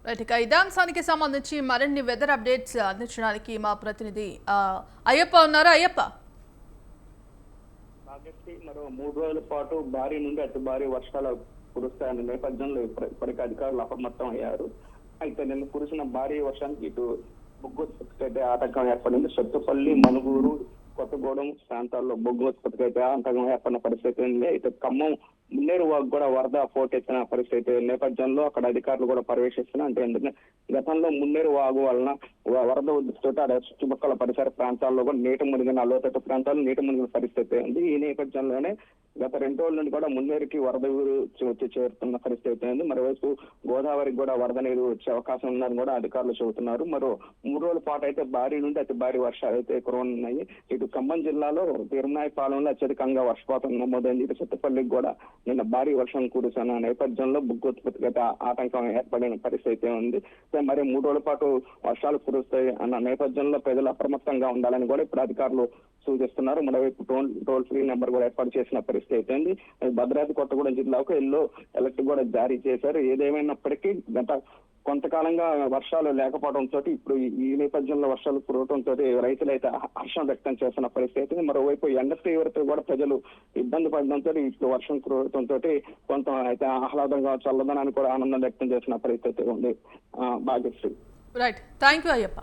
Right. ఇక ఇదే అంశానికి సంబంధించి మరిన్ని వెదర్ అప్డేట్స్ అందించడానికి మా ప్రతినిధి అయ్యప్ప ఉన్నారు. అయ్యప్ప, కాబట్టి మరో 3 రోజుల పాటు భారీ నుండి అతి భారీ వర్షాలు కురుస్తాయన్న నేపథ్యంలో ఇప్పటికే అధికారులు అప్రమత్తం అయ్యారు. అయితే నిన్న కురిసిన భారీ వర్షానికి ఇటు బొగ్గు ఉత్పత్తికి అయితే ఆటంకం ఏర్పడింది. సత్తుపల్లి, మనుగూరు, కొత్తగూడెం ప్రాంతాల్లో బొగ్గు ఉత్పత్తికి అయితే ఆటంకం ఏర్పడిన పరిస్థితి ఉంది. అయితే ఖమ్మం మున్నేరు కూడా వరద పోటెత్తిన పరిస్థితి నేపథ్యంలో అక్కడ అధికారులు కూడా పర్యవేక్షిస్తున్నారు. అంటే ఎందుకంటే గతంలో మున్నేరు వాగు వలన వరద ఉధృతితో అక్కడ చుట్టుపక్కల పరిసర ప్రాంతాల్లో కూడా నీట మునిగిన లోతట్టు ప్రాంతాల్లో నీట మునిగిన పరిస్థితి ఉంది. ఈ నేపథ్యంలోనే గత 2 రోజుల నుండి కూడా మున్నేరుకి వరద వచ్చి చేరుతున్న పరిస్థితి ఉంది. మరోవైపు గోదావరికి కూడా వరద నీరు వచ్చే అవకాశం ఉందని కూడా అధికారులు చెబుతున్నారు. మరో 3 రోజుల పాటు అయితే భారీ నుండి అతి భారీ వర్షాలు అయితే కురవనున్నాయి. ఇటు ఖమ్మం జిల్లాలో తిరునాయపాలెంలో అత్యధికంగా వర్షపాతం నమోదైంది. ఇటు సత్తుపల్లికి కూడా నిన్న భారీ వర్షం కురిసిన నేపథ్యంలో బొగ్గు ఉత్పత్తికి ఆటంకం ఏర్పడిన పరిస్థితి ఉంది. మరి 3 రోజుల పాటు వర్షాలు కురుస్తాయి అన్న నేపథ్యంలో ప్రజలు అప్రమత్తంగా ఉండాలని కూడా ఇప్పుడు అధికారులు సూచిస్తున్నారు. మరోవైపు టోల్ ఫ్రీ నెంబర్ కూడా ఏర్పాటు చేసిన పరిస్థితి ఉంది. భద్రాద్రి కొత్తగూడెం జిల్లాకు ఎల్లో అలర్ట్ కూడా జారీ చేశారు. ఏదేమైనప్పటికీ గత కొంతకాలంగా వర్షాలు లేకపోవడంతో ఇప్పుడు ఈ నేపథ్యంలో వర్షాలు కురవడంతో రైతులు అయితే హర్షం వ్యక్తం చేస్తున్న పరిస్థితి. మరోవైపు ఎండ తీవ్రత కూడా ప్రజలు ఇబ్బంది పడడంతో ఇప్పుడు వర్షం కురవడంతో కొంత అయితే ఆహ్లాదంగా చల్లదనాన్ని కూడా ఆనందం వ్యక్తం చేసిన పరిస్థితి ఉంది. Bhagyashree. Right. Thank you Ayyappa.